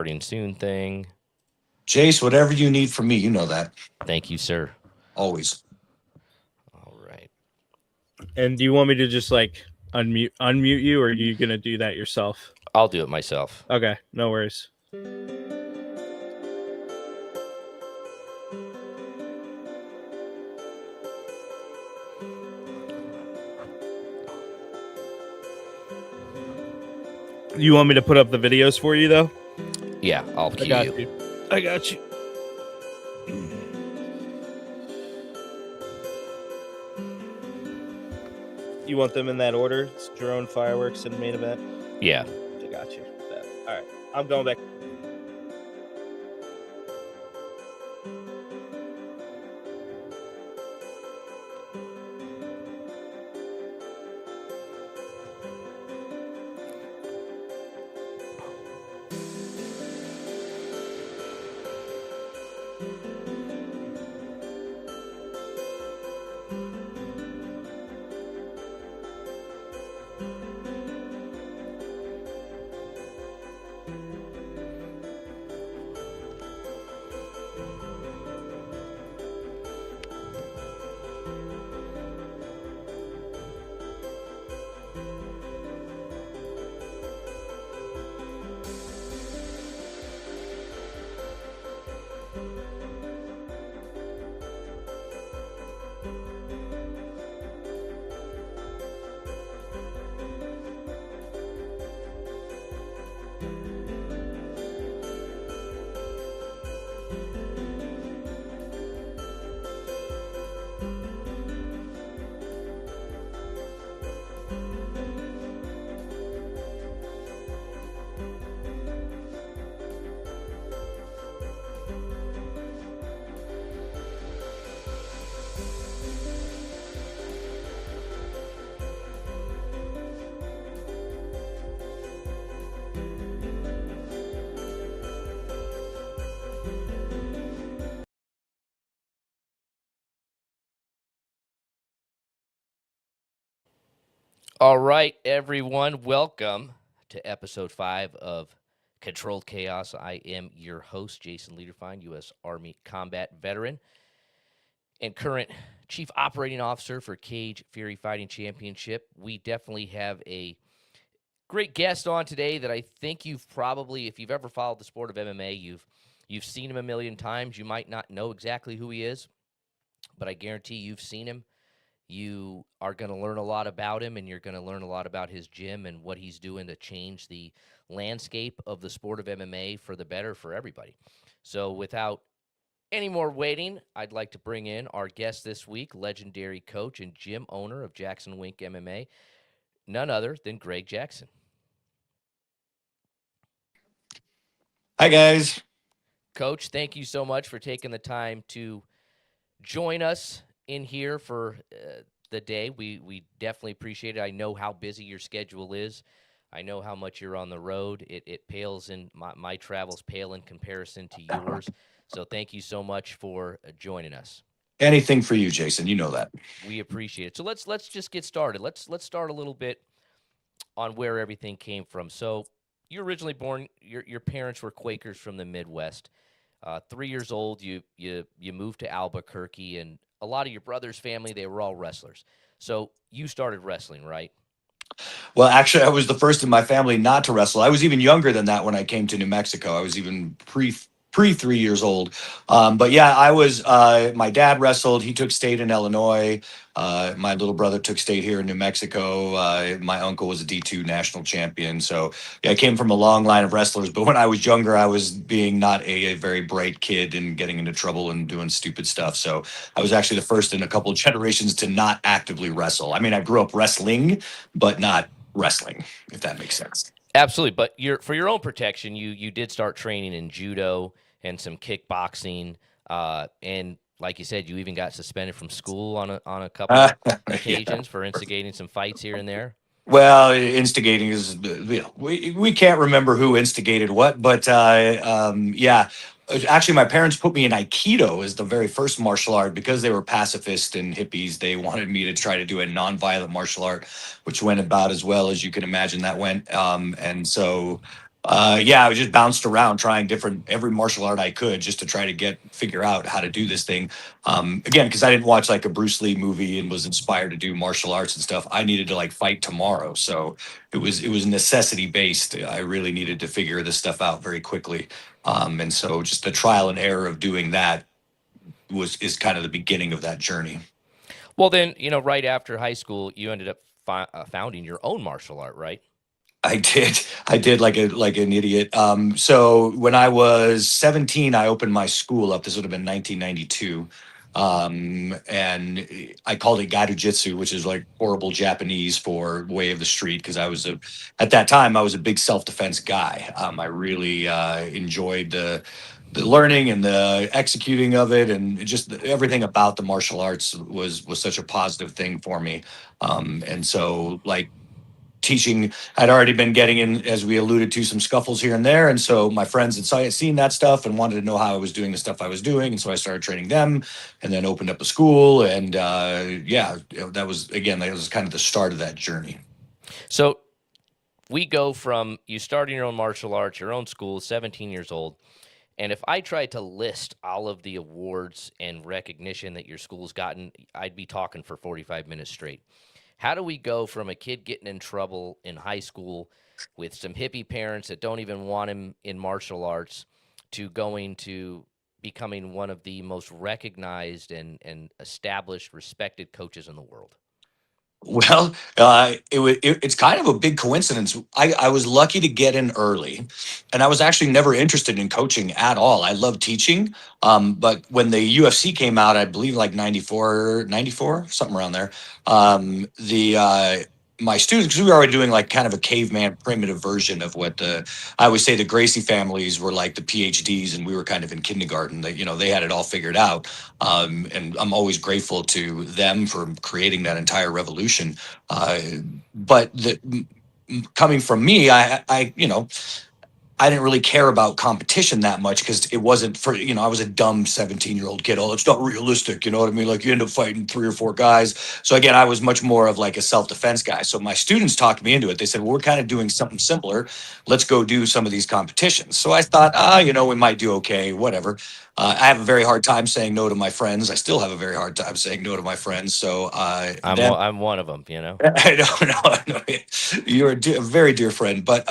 Starting soon thing. Jace, whatever you need from me, you know that. Thank you, sir. Always. All right. And do you want me to just like unmute you, or are you gonna do that yourself? I'll do it myself. Okay, no worries. You want me to put up the videos for you though? Yeah, I'll I cue got you. you. I got you. You want them in that order? It's drone, fireworks, and main event. Yeah. I got you. All right, I'm going back. All right, everyone. Welcome to episode 5 of Controlled Chaos. I am your host, Jason Liederfine, U.S. Army combat veteran and current Chief Operating Officer for Cage Fury Fighting Championship. We definitely have a great guest on today that I think you've probably, if you've ever followed the sport of MMA, you've seen him a million times. You might not know exactly who he is, but I guarantee you've seen him. You are going to learn a lot about him, and you're going to learn a lot about his gym and what he's doing to change the landscape of the sport of MMA for the better for everybody. So without any more waiting, I'd like to bring in our guest this week, legendary coach and gym owner of JacksonWink MMA, none other than Greg Jackson. Hi, guys. Coach, thank you so much for taking the time to join us in here for the day. We definitely appreciate it. I know how busy your schedule is. I know how much you're on the road. It pales in my travels pale in comparison to yours. So thank you so much for joining us. Anything for you, Jason. You know that. We appreciate it. So let's just get started. Let's start a little bit on where everything came from. So you're originally born. Your parents were Quakers from the Midwest. 3 years old, you moved to Albuquerque, and a lot of your brother's family, they were all wrestlers. So you started wrestling, right? Well, actually, I was the first in my family not to wrestle. I was even younger than that when I came to New Mexico. I was even pre 3 years old. But yeah, I was. My dad wrestled. He took state in Illinois. My little brother took state here in New Mexico. My uncle was a D2 national champion. So yeah, I came from a long line of wrestlers. But when I was younger, I was being not a very bright kid and getting into trouble and doing stupid stuff. So I was actually the first in a couple of generations to not actively wrestle. I mean, I grew up wrestling, but not wrestling, if that makes sense. Absolutely. But for your own protection, you did start training in judo and some kickboxing, and like you said, you even got suspended from school on a couple Uh, of yeah. occasions for instigating some fights here and there. Well, instigating is, we can't remember who instigated what, but yeah. Actually, my parents put me in Aikido as the very first martial art because they were pacifist and hippies. They wanted me to try to do a nonviolent martial art, which went about as well as you can imagine that went. And so Yeah, I just bounced around trying every martial art I could just to try to figure out how to do this thing. Again, because I didn't watch like a Bruce Lee movie and was inspired to do martial arts and stuff. I needed to like fight tomorrow, so it was necessity based. I really needed to figure this stuff out very quickly, and so just the trial and error of doing that is kind of the beginning of that journey. Well, then, right after high school, you ended up founding your own martial art, right? I did. I did like an idiot. So when I was 17, I opened my school up. This would have been 1992. And I called it Gaijutsu, which is like horrible Japanese for way of the street. Because at that time, I was a big self-defense guy. I really enjoyed the learning and the executing of it, and just everything about the martial arts was such a positive thing for me. And so like teaching, I'd already been getting in, as we alluded to, some scuffles here and there. And so my friends had seen that stuff and wanted to know how I was doing the stuff I was doing. And so I started training them and then opened up a school. And yeah, that was kind of the start of that journey. So we go from you starting your own martial arts, your own school, 17 years old. And if I tried to list all of the awards and recognition that your school's gotten, I'd be talking for 45 minutes straight. How do we go from a kid getting in trouble in high school with some hippie parents that don't even want him in martial arts to going to becoming one of the most recognized and established, respected coaches in the world? Well, it's kind of a big coincidence. I was lucky to get in early, and I was actually never interested in coaching at all. I love teaching. But when the UFC came out, I believe like 94, something around there. The My students, because we were already doing like kind of a caveman primitive version of what I always say the Gracie families were like the PhDs, and we were kind of in kindergarten. They had it all figured out. And I'm always grateful to them for creating that entire revolution. But coming from me, I didn't really care about competition that much because it wasn't for, I was a dumb 17-year-old kid. Oh, it's not realistic. You know what I mean? Like you end up fighting 3 or 4 guys. So again, I was much more of like a self-defense guy. So my students talked me into it. They said, well, we're kind of doing something simpler. Let's go do some of these competitions. So I thought, we might do okay, whatever. I have a very hard time saying no to my friends. I still have a very hard time saying no to my friends. So I'm one of them, you know. I don't know. I know. You're a very dear friend, but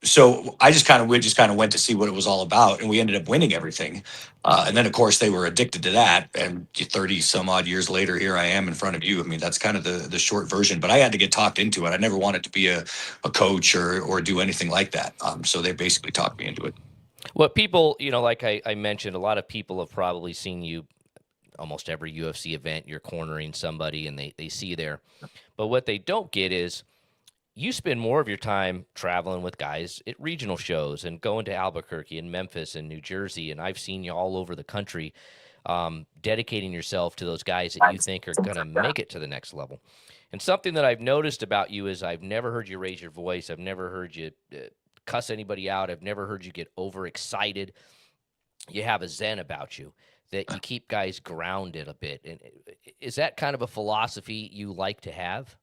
so we just kind of went to see what it was all about, and we ended up winning everything. And then, of course, they were addicted to that. And 30 some odd years later, here I am in front of you. I mean, that's kind of the short version. But I had to get talked into it. I never wanted to be a coach or do anything like that. So they basically talked me into it. What people, like I mentioned, a lot of people have probably seen you almost every UFC event. You're cornering somebody and they see you there. But what they don't get is you spend more of your time traveling with guys at regional shows and going to Albuquerque and Memphis and New Jersey. And I've seen you all over the country, dedicating yourself to those guys that you think are going to make it to the next level. And something that I've noticed about you is I've never heard you raise your voice. I've never heard you cuss anybody out. I've never heard you get overexcited. You have a zen about you that you keep guys grounded a bit. And is that kind of a philosophy you like to have?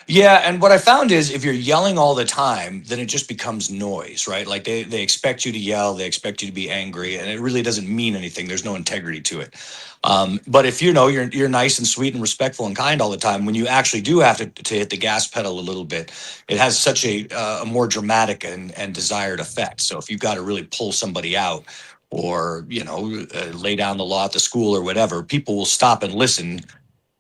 Yeah, and what I found is if you're yelling all the time, then it just becomes noise, right? Like they expect you to yell, they expect you to be angry, and it really doesn't mean anything. There's no integrity to it. But if you're nice and sweet and respectful and kind all the time, when you actually do have to hit the gas pedal a little bit, it has such a more dramatic and desired effect. So if you've got to really pull somebody out, or lay down the law at the school or whatever, people will stop and listen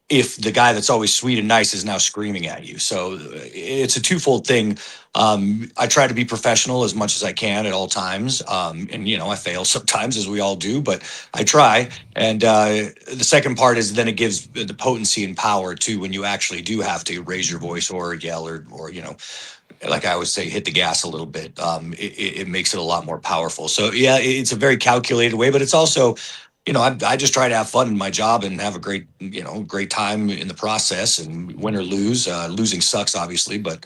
if the guy that's always sweet and nice is now screaming at you. So it's a twofold thing. I try to be professional as much as I can at all times. And, I fail sometimes, as we all do, but I try. And the second part is then it gives the potency and power too when you actually do have to raise your voice or yell or like I always say, hit the gas a little bit. It makes it a lot more powerful. So yeah, it's a very calculated way, but it's also, I just try to have fun in my job and have a great time in the process, and win or lose. Losing sucks, obviously, but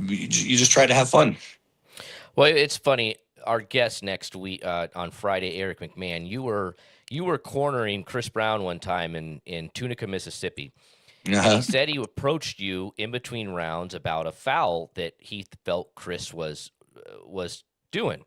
you just try to have fun. Well, it's funny. Our guest next week on Friday, Eric McMahon, you were cornering Chris Brown one time in Tunica, Mississippi. And he Uh-huh. said he approached you in between rounds about a foul that he felt Chris was doing.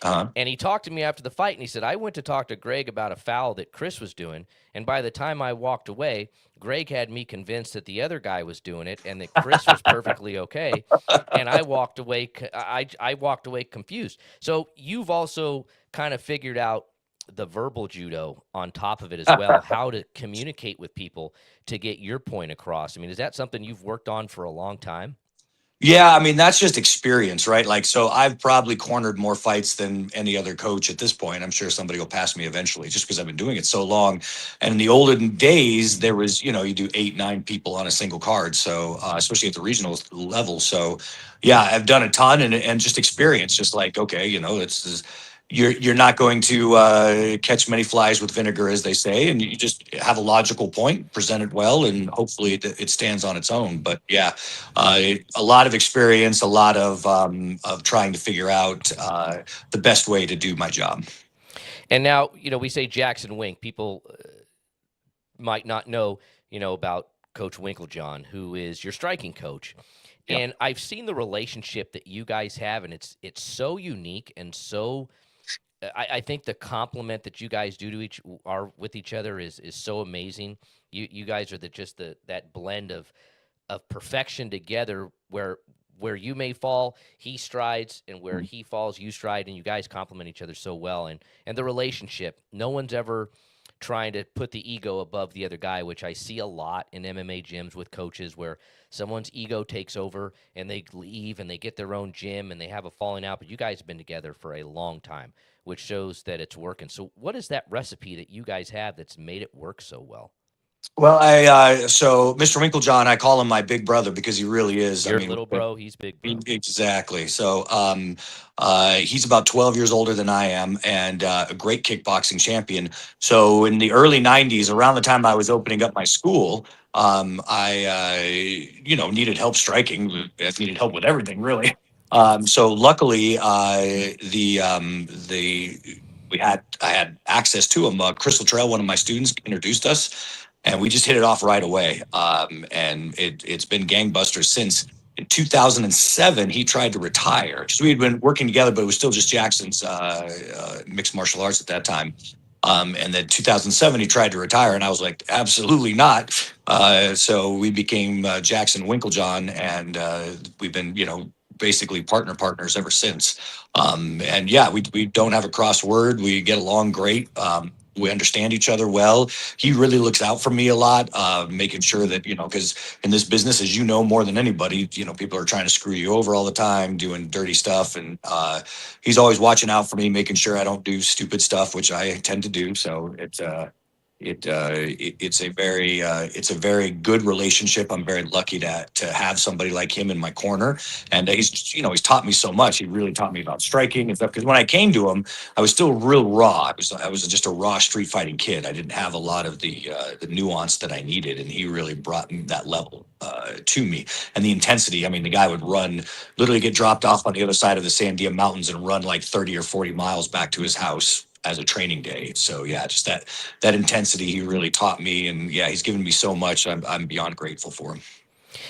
Uh-huh. And he talked to me after the fight, and he said, I went to talk to Greg about a foul that Chris was doing. And by the time I walked away, Greg had me convinced that the other guy was doing it and that Chris was perfectly okay. And I walked away. I walked away confused. So you've also kind of figured out the verbal judo on top of it as well, how to communicate with people to get your point across. I mean, is that something you've worked on for a long time? Yeah, I mean, that's just experience, right? Like, so I've probably cornered more fights than any other coach at this point. I'm sure somebody will pass me eventually just because I've been doing it so long. And in the olden days, there was, you do 8, 9 people on a single card. So, especially at the regional level. So, yeah, I've done a ton and just experience, just like, okay, you're not going to catch many flies with vinegar, as they say, and you just have a logical point, present it well, and hopefully it stands on its own. But yeah, a lot of experience, a lot of trying to figure out the best way to do my job. And now, we say Jackson Wink. People might not know, about Coach Winklejohn, who is your striking coach. Yeah. And I've seen the relationship that you guys have, and it's so unique and so. I think the compliment that you guys do to with each other is so amazing. You guys are that blend of perfection together, where you may fall, he strides, and where he falls, you stride, and you guys complement each other so well. And the relationship, no one's ever trying to put the ego above the other guy, which I see a lot in MMA gyms with coaches, where someone's ego takes over and they leave and they get their own gym and they have a falling out. But you guys have been together for a long time, which shows that it's working. So what is that recipe that you guys have that's made it work so well? Well, so Mr. Winklejohn, I call him my big brother because he really is. I Your mean, little bro, he's big bro. exactly. So, he's about 12 years older than I am, and a great kickboxing champion. So, in the early 90s, around the time I was opening up my school, I needed help striking. I needed help with everything, really. So, luckily, I had access to him. Crystal Trail, one of my students, introduced us, and we just hit it off right away. And it's been gangbusters since. In 2007, he tried to retire because we had been working together, but it was still just Jackson's mixed martial arts at that time. And then 2007, he tried to retire, and I was like, absolutely not. So we became Jackson Winklejohn, and we've been, basically partners ever since. And yeah, we don't have a cross word. We get along great. We understand each other well. He really looks out for me a lot, making sure that, because in this business, as you know, more than anybody, people are trying to screw you over all the time, doing dirty stuff. And he's always watching out for me, making sure I don't do stupid stuff, which I tend to do. So it's a very good relationship. I'm very lucky to have somebody like him in my corner, and he's taught me so much. He really taught me about striking and stuff. Because when I came to him, I was still real raw. I was just a raw street fighting kid. I didn't have a lot of the nuance that I needed, and he really brought that level to me, and the intensity. I mean, the guy would literally get dropped off on the other side of the Sandia Mountains and run like 30 or 40 miles back to his house as a training day. So yeah, just that intensity he really taught me, and yeah, he's given me so much. I'm beyond grateful for him.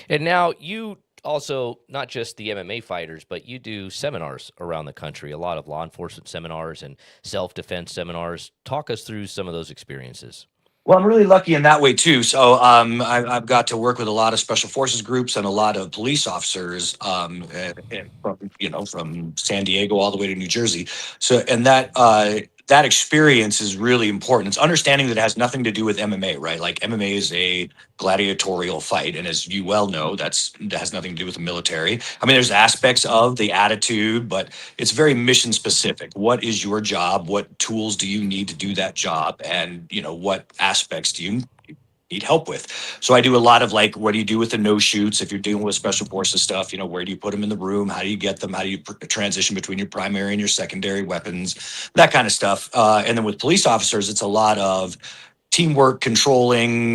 And now you also, not just the MMA fighters, but you do seminars around the country, a lot of law enforcement seminars and self-defense seminars. Talk us through some of those experiences. Well, I'm really lucky in that way too. So I've got to work with a lot of special forces groups and a lot of police officers, and from San Diego all the way to New Jersey. So and that experience is really important. It's understanding that it has nothing to do with MMA, right? Like MMA is a gladiatorial fight, and as you well know, that has nothing to do with the military. I mean, there's aspects of the attitude, but it's very mission specific. What is your job? What tools do you need to do that job? And what aspects do you need help with? So I do a lot of like, what do you do with the no shoots if you're dealing with special forces stuff? Where do you put them in the room? How do you get them? How do you transition between your primary and your secondary weapons? That kind of stuff. And then with police officers, it's a lot of teamwork, controlling,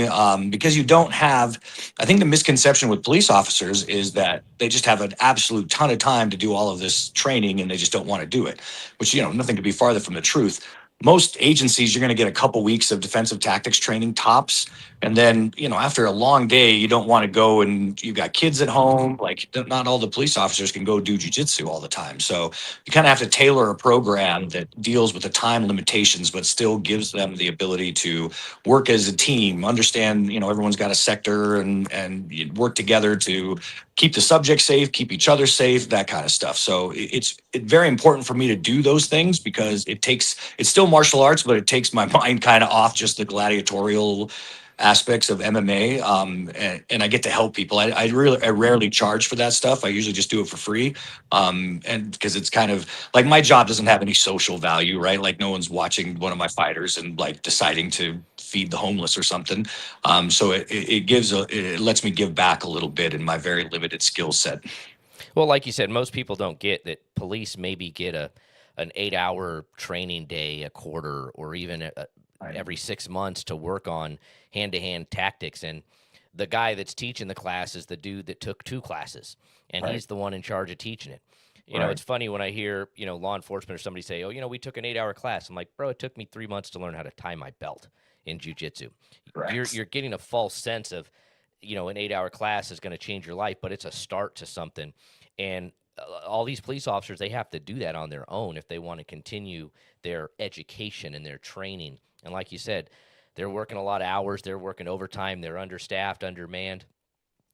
because you don't have. I think the misconception with police officers is that they just have an absolute ton of time to do all of this training, and they just don't want to do it, which nothing could be farther from the truth. most agencies, you're going to get a couple weeks of defensive tactics training tops. And then, after a long day, you don't want to go, and you've got kids at home. Like, not all the police officers can go do jujitsu all the time. So you kind of have to tailor a program that deals with the time limitations, but still gives them the ability to work as a team, understand, everyone's got a sector, and you work together to keep the subject safe, keep each other safe, that kind of stuff. So it's very important for me to do those things, because it's still martial arts, but it takes my mind kind of off just the gladiatorial aspects of MMA. And I get to help people. I rarely charge for that stuff. I usually just do it for free. And because it's kind of like, my job doesn't have any social value, right? Like, no one's watching one of my fighters and like deciding to feed the homeless or something. So it lets me give back a little bit in my very limited skill set. Well, like you said, most people don't get that police maybe get an 8-hour training day a quarter, or even every 6 months to work on hand-to-hand tactics. And the guy that's teaching the class is the dude that took 2 classes, and Right. he's the one in charge of teaching it. Right. It's funny when I hear, law enforcement or somebody say, "Oh, we took an 8-hour class." I'm like, "Bro, it took me 3 months to learn how to tie my belt in jujitsu." Correct. You're getting a false sense of, an 8-hour class is going to change your life, but it's a start to something. And all these police officers, they have to do that on their own if they want to continue their education and their training. And like you said, they're working a lot of hours, they're working overtime, they're understaffed, undermanned.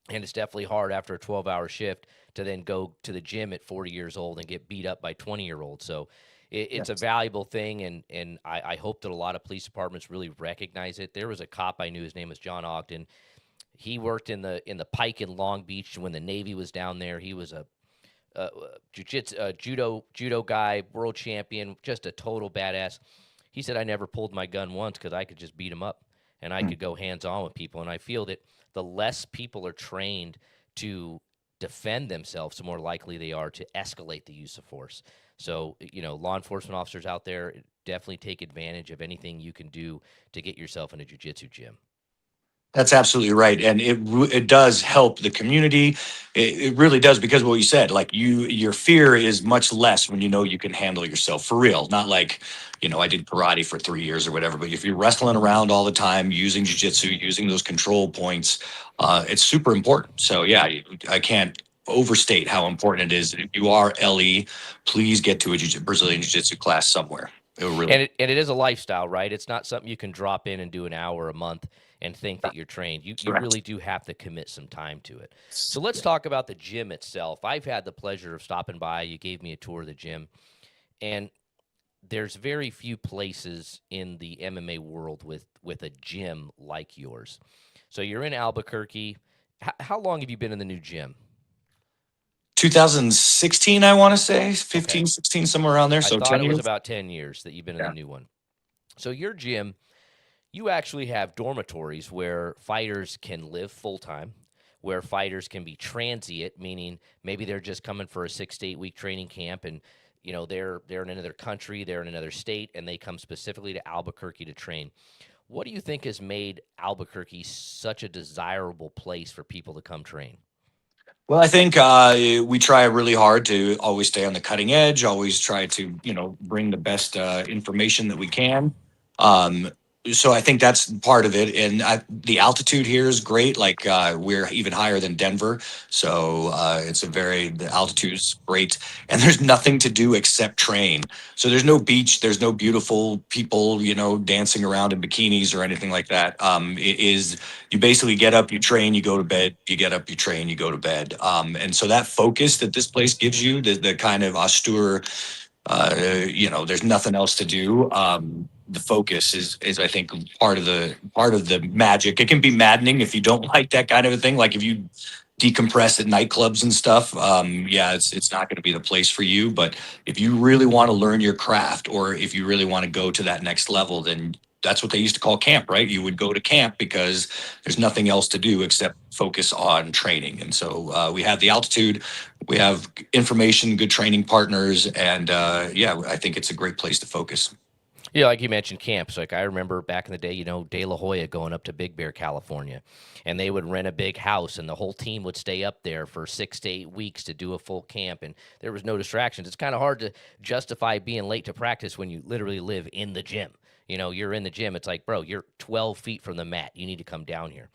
And it's definitely hard after a 12-hour shift to then go to the gym at 40 years old and get beat up by 20-year-olds. So it's a Yes. valuable thing, and I hope that a lot of police departments really recognize it. There was a cop I knew, his name was John Ogden. He worked in the Pike in Long Beach when the Navy was down there. He was a jiu-jitsu, judo guy, world champion, just a total badass. He said, I never pulled my gun once because I could just beat him up and I could go hands-on with people. And I feel that the less people are trained to defend themselves, the more likely they are to escalate the use of force. So, law enforcement officers out there, definitely take advantage of anything you can do to get yourself in a jiu-jitsu gym. That's absolutely right, and it does help the community. It really does, because of what you said, like, your fear is much less when you know you can handle yourself for real. Not like, I did karate for 3 years or whatever, but if you're wrestling around all the time using jujitsu, using those control points, it's super important. So yeah, I can't overstate how important it is. If you are LE, please get to a Brazilian jiu-jitsu class somewhere. It will really. And it is a lifestyle, right? It's not something you can drop in and do an hour a month and think that you're trained. You Correct. really do have to commit some time to it. So let's talk about the gym itself. I've had the pleasure of stopping by. You gave me a tour of the gym, and there's very few places in the MMA world with a gym like yours. So you're in Albuquerque. How long have you been in the new gym? 2016, I want to say Okay. 15, 16, somewhere around there. I So thought 10 it was years. about 10 years that you've been in the Yeah. new one. So your gym, you actually have dormitories where fighters can live full time, where fighters can be transient, meaning maybe they're just coming for a 6 to 8 week training camp, and they're in another country, they're in another state, and they come specifically to Albuquerque to train. What do you think has made Albuquerque such a desirable place for people to come train? Well, I think we try really hard to always stay on the cutting edge, always try to, bring the best information that we can. Um, so I think that's part of it. And the altitude here is great. Like, we're even higher than Denver. So the altitude's great. And there's nothing to do except train. So there's no beach, there's no beautiful people, dancing around in bikinis or anything like that. It is, you basically get up, you train, you go to bed, you get up, you train, you go to bed. And so that focus that this place gives you, the kind of austere, there's nothing else to do. The focus is I think part of the magic. It can be maddening if you don't like that kind of a thing. Like, if you decompress at nightclubs and stuff, yeah, it's not going to be the place for you. But if you really want to learn your craft, or if you really want to go to that next level, then that's what they used to call camp, right? You would go to camp because there's nothing else to do except focus on training. And so we have the altitude, we have information, good training partners, and yeah, I think it's a great place to focus. Yeah, like you mentioned camps. Like I remember back in the day, De La Hoya going up to Big Bear, California, and they would rent a big house, and the whole team would stay up there for 6 to 8 weeks to do a full camp, and there was no distractions. It's kind of hard to justify being late to practice when you literally live in the gym. You're in the gym. It's like, bro, you're 12 feet from the mat. You need to come down here.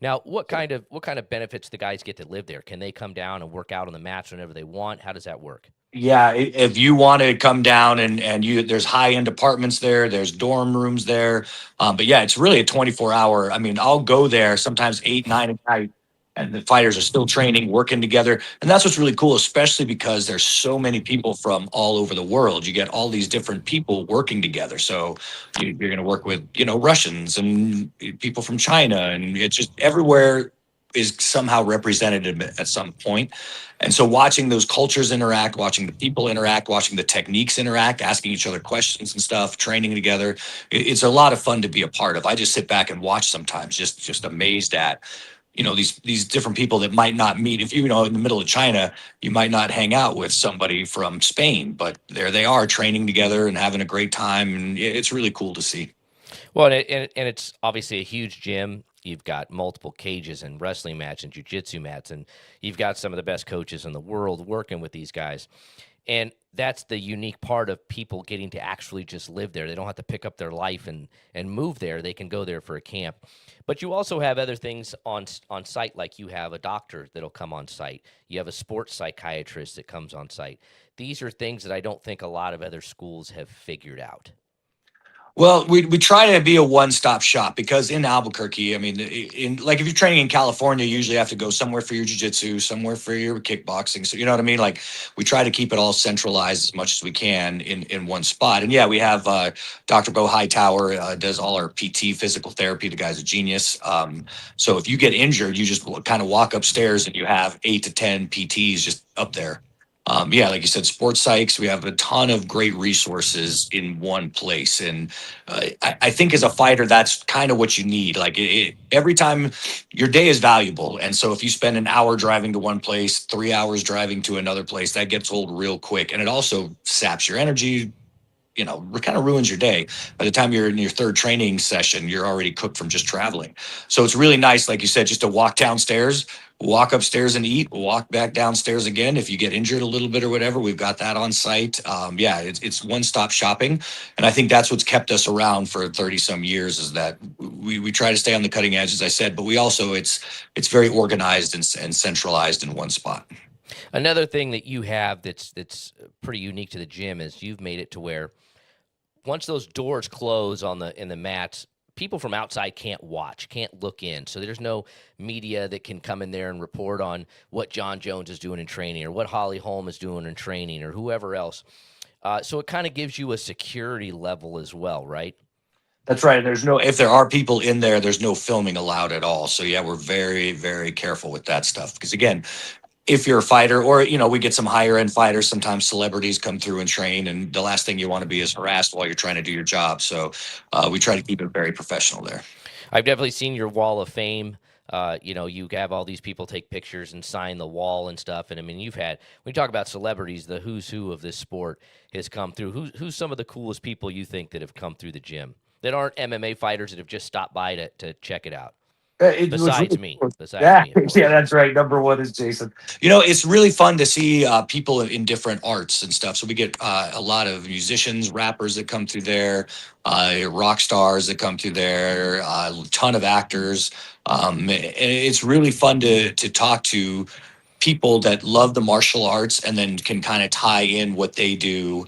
Now, what kind of benefits the guys get to live there? Can they come down and work out on the mats whenever they want? How does that work? Yeah, if you want to come down and you there's high end apartments there, there's dorm rooms there. But yeah, it's really a 24 hour. I mean, I'll go there sometimes 8, 9 at night, and the fighters are still training, working together, and that's what's really cool, especially because there's so many people from all over the world. You get all these different people working together. So you're going to work with Russians and people from China, and it's just everywhere is somehow represented at some point. And so watching those cultures interact, watching the people interact, watching the techniques interact, asking each other questions and stuff, training together, it's a lot of fun to be a part of. I just sit back and watch sometimes, just amazed at these different people that might not meet. If in the middle of China, you might not hang out with somebody from Spain, but there they are training together and having a great time, and it's really cool to see. Well, and it's obviously a huge gym. You've got multiple cages and wrestling mats and jujitsu mats, and you've got some of the best coaches in the world working with these guys. And that's the unique part of people getting to actually just live there. They don't have to pick up their life and move there. They can go there for a camp. But you also have other things on site, like you have a doctor that'll come on site. You have a sports psychiatrist that comes on site. These are things that I don't think a lot of other schools have figured out. Well, we try to be a one-stop shop because in Albuquerque, I mean, in like if you're training in California, you usually have to go somewhere for your jiu-jitsu, somewhere for your kickboxing. So you know what I mean? Like we try to keep it all centralized as much as we can in one spot. And yeah, we have Dr. Bo Hightower does all our PT physical therapy. The guy's a genius. So if you get injured, you just kind of walk upstairs and you have 8 to 10 PTs just up there. Yeah, like you said, sports psychs. We have a ton of great resources in one place, and I think as a fighter, that's kind of what you need. Like every time, your day is valuable, and so if you spend an hour driving to one place, 3 hours driving to another place, that gets old real quick, and it also saps your energy. Kind of ruins your day. By the time you're in your third training session, you're already cooked from just traveling. So it's really nice, like you said, just to walk downstairs, walk upstairs and eat, walk back downstairs again. If you get injured a little bit or whatever, we've got that on site. Yeah, it's one-stop shopping. And I think that's what's kept us around for 30 some years is that we try to stay on the cutting edge, as I said, but we also, it's very organized and centralized in one spot. Another thing that you have that's pretty unique to the gym is you've made it to where once those doors close in the mats, people from outside can't watch, can't look in. So there's no media that can come in there and report on what John Jones is doing in training or what Holly Holm is doing in training or whoever else. So it kind of gives you a security level as well, right? That's right. If there are people in there, there's no filming allowed at all. So yeah, we're very, very careful with that stuff. Because again, if you're a fighter or, we get some higher end fighters, sometimes celebrities come through and train. And the last thing you want to be is harassed while you're trying to do your job. So we try to keep it very professional there. I've definitely seen your wall of fame. You have all these people take pictures and sign the wall and stuff. And I mean, when you talk about celebrities, the who's who of this sport has come through. Who's some of the coolest people you think that have come through the gym that aren't MMA fighters that have just stopped by to check it out? Besides me. Yeah, Of course. yeah, that's right. Number one is Jason. It's really fun to see people in different arts and stuff. So we get a lot of musicians, rappers that come through there, rock stars that come through there, a ton of actors. And it's really fun to talk to people that love the martial arts and then can kind of tie in what they do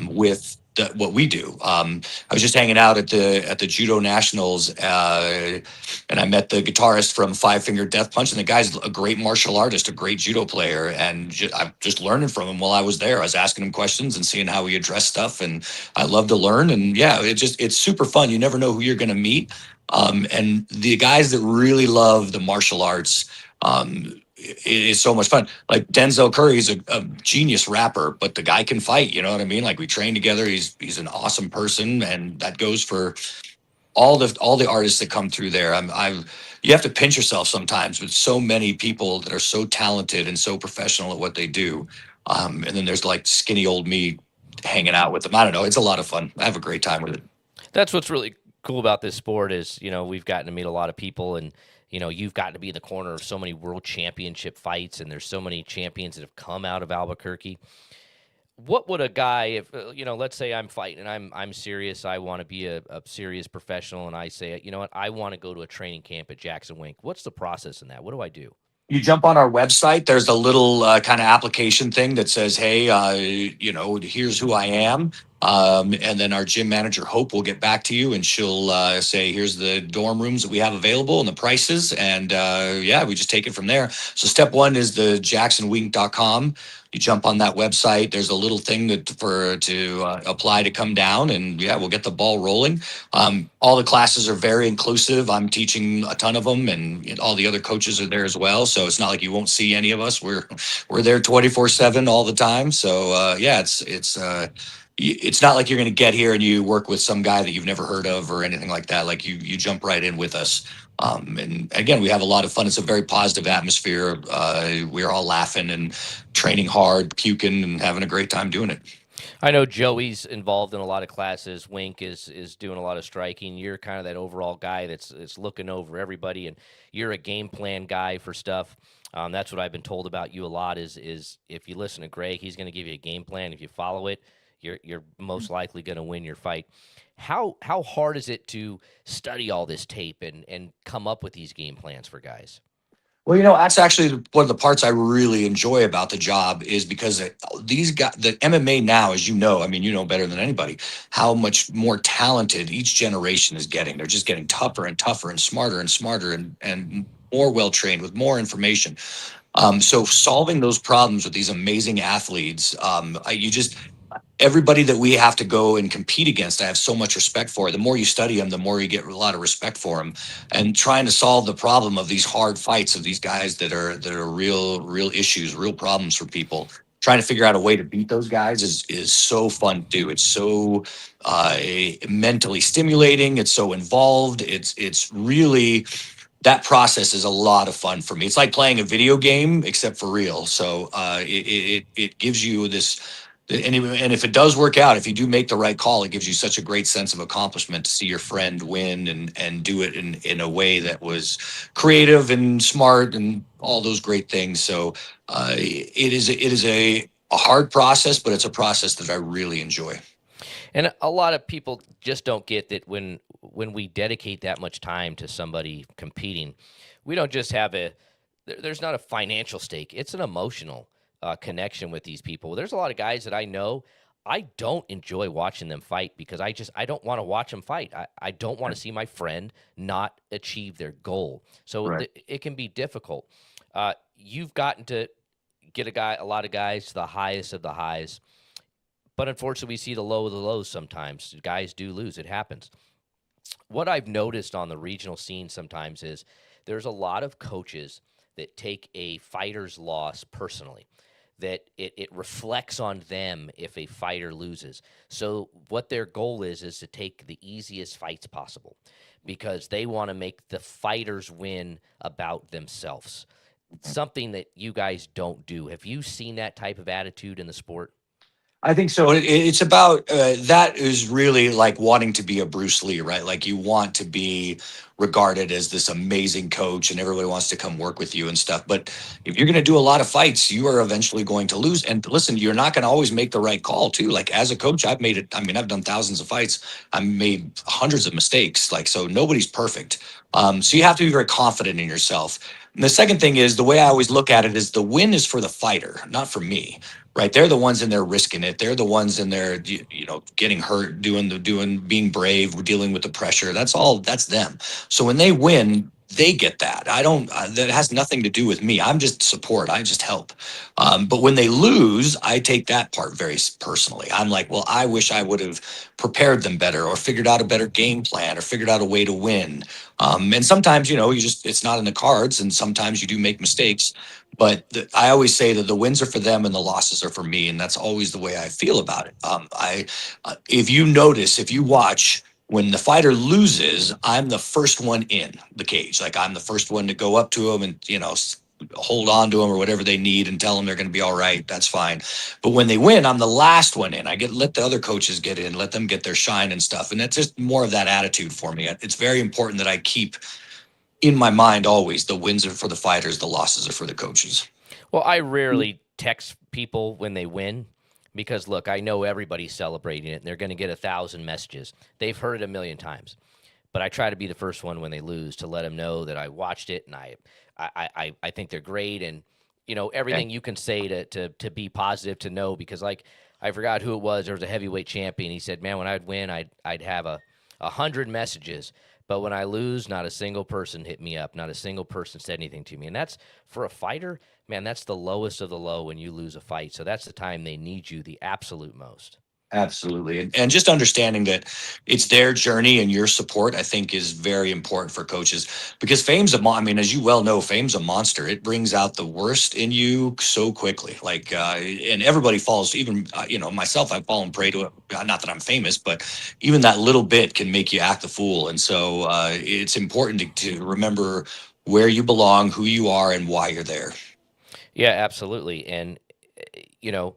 with what we do. I was just hanging out at the Judo Nationals, and I met the guitarist from Five Finger Death Punch, and the guy's a great martial artist, a great judo player, and I'm just learning from him while I was there. I was asking him questions and seeing how he addressed stuff, and I love to learn. And yeah, it's super fun. You never know who you're going to meet, and the guys that really love the martial arts. It's so much fun. Like Denzel Curry is a genius rapper, but the guy can fight. You know what I mean? Like we train together. He's an awesome person, and that goes for all the artists that come through there. You have to pinch yourself sometimes with so many people that are so talented and so professional at what they do. And then there's like skinny old me hanging out with them. I don't know. It's a lot of fun. I have a great time with it. That's what's really cool about this sport is, we've gotten to meet a lot of people and, you've gotten to be in the corner of so many world championship fights and there's so many champions that have come out of Albuquerque. What would a guy, if, let's say I'm fighting and I'm serious, I want to be a serious professional and I say, you know what, I want to go to a training camp at JacksonWink. What's the process in that? What do I do? You jump on our website. There's a little kind of application thing that says, "Hey, here's who I am." And then our gym manager Hope will get back to you, and she'll say, "Here's the dorm rooms that we have available and the prices." And yeah, we just take it from there. So step one is the JacksonWink.com. You jump on that website. There's a little thing to apply to come down, and yeah, we'll get the ball rolling. All the classes are very inclusive. I'm teaching a ton of them, and all the other coaches are there as well. So it's not like you won't see any of us. We're there 24/7 all the time. So yeah, it's not like you're going to get here and you work with some guy that you've never heard of or anything like that. Like you jump right in with us. And again, we have a lot of fun. It's a very positive atmosphere. We're all laughing and training hard, puking, and having a great time doing it. I know Joey's involved in a lot of classes. Wink is doing a lot of striking. You're kind of that overall guy that's looking over everybody, and you're a game plan guy for stuff. That's what I've been told about you a lot. Is if you listen to Greg, he's going to give you a game plan. If you follow it, you're most likely going to win your fight. How hard is it to study all this tape and come up with these game plans for guys? Well, that's actually one of the parts I really enjoy about the job is because these guys, the MMA now, as you know, I mean, you know better than anybody, how much more talented each generation is getting. They're just getting tougher and tougher and smarter and more well-trained with more information. So solving those problems with these amazing athletes, everybody that we have to go and compete against, I have so much respect for. The more you study them, the more you get a lot of respect for them. And trying to solve the problem of these hard fights of these guys that are real issues, real problems for people. Trying to figure out a way to beat those guys is so fun to do. It's so mentally stimulating. It's so involved. It's really, that process is a lot of fun for me. It's like playing a video game except for real. So it gives you this. And if it does work out, if you do make the right call, it gives you such a great sense of accomplishment to see your friend win and do it in a way that was creative and smart and all those great things. So it is a hard process, but it's a process that I really enjoy. And a lot of people just don't get that when we dedicate that much time to somebody competing, we don't just have there's not a financial stake. It's an emotional connection with these people. There's a lot of guys that I know, I don't enjoy watching them fight because I don't want to watch them fight. I don't want to see my friend not achieve their goal. So Right. it can be difficult. You've gotten to get a lot of guys to the highest of the highs, but unfortunately we see the low of the lows sometimes. Guys do lose. It happens. What I've noticed on the regional scene sometimes is there's a lot of coaches that take a fighter's loss personally, that it reflects on them if a fighter loses. So what their goal is to take the easiest fights possible because they want to make the fighters win about themselves. Something that you guys don't do. Have you seen that type of attitude in the sport? I think so. It's about that is really like wanting to be a Bruce Lee, right? Like you want to be regarded as this amazing coach and everybody wants to come work with you and stuff. But if you're going to do a lot of fights, you are eventually going to lose. And listen, you're not going to always make the right call too. Like as a coach, I've made it. I mean, I've done thousands of fights. I've made hundreds of mistakes. Like, so nobody's perfect. So you have to be very confident in yourself. And the second thing is the way I always look at it is the win is for the fighter, not for me. Right, they're the ones in there risking it. They're the ones in there, getting hurt, being brave, dealing with the pressure. That's them. So when they win, they get that. I don't. That has nothing to do with me. I'm just support. I just help. But when they lose, I take that part very personally. I'm like, well, I wish I would have prepared them better, or figured out a better game plan, or figured out a way to win. And sometimes, it's not in the cards, and sometimes you do make mistakes. But I always say that the wins are for them and the losses are for me, and that's always the way I feel about it. If you watch, when the fighter loses, I'm the first one in the cage. Like I'm the first one to go up to him and hold on to them or whatever they need and tell them they're going to be all right. That's fine. But when they win, I'm the last one in. Let the other coaches get in, let them get their shine and stuff. And that's just more of that attitude for me. It's very important that I keep in my mind always the wins are for the fighters, the losses are for the coaches. Well, I rarely text people when they win because, look, I know everybody's celebrating it and they're going to get 1,000 messages. They've heard it a million times. But I try to be the first one when they lose to let them know that I watched it and I think they're great. And, everything you can say to be positive, to know, because, like, I forgot who it was. There was a heavyweight champion. He said, man, when I'd win, I'd have 100 messages. But when I lose, not a single person hit me up. Not a single person said anything to me. And that's, for a fighter, man, that's the lowest of the low when you lose a fight. So that's the time they need you the absolute most. Absolutely. And just understanding that it's their journey and your support, I think, is very important for coaches because I mean, as you well know, fame's a monster. It brings out the worst in you so quickly. Like, and everybody falls, even, myself, I've fallen prey to it. Not that I'm famous, but even that little bit can make you act the fool. And so it's important to remember where you belong, who you are, and why you're there. Yeah, absolutely. And, you know,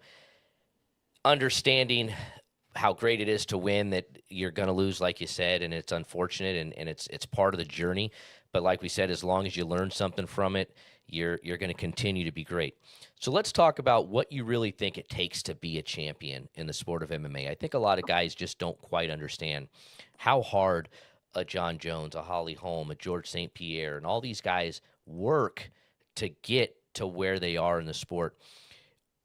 understanding how great it is to win, that you're going to lose, like you said, and it's unfortunate, and it's part of the journey. But like we said, as long as you learn something from it, you're going to continue to be great. So let's talk about what you really think it takes to be a champion in the sport of MMA. I think a lot of guys just don't quite understand how hard a John Jones, a Holly Holm, a George St. Pierre, and all these guys work to get to where they are in the sport.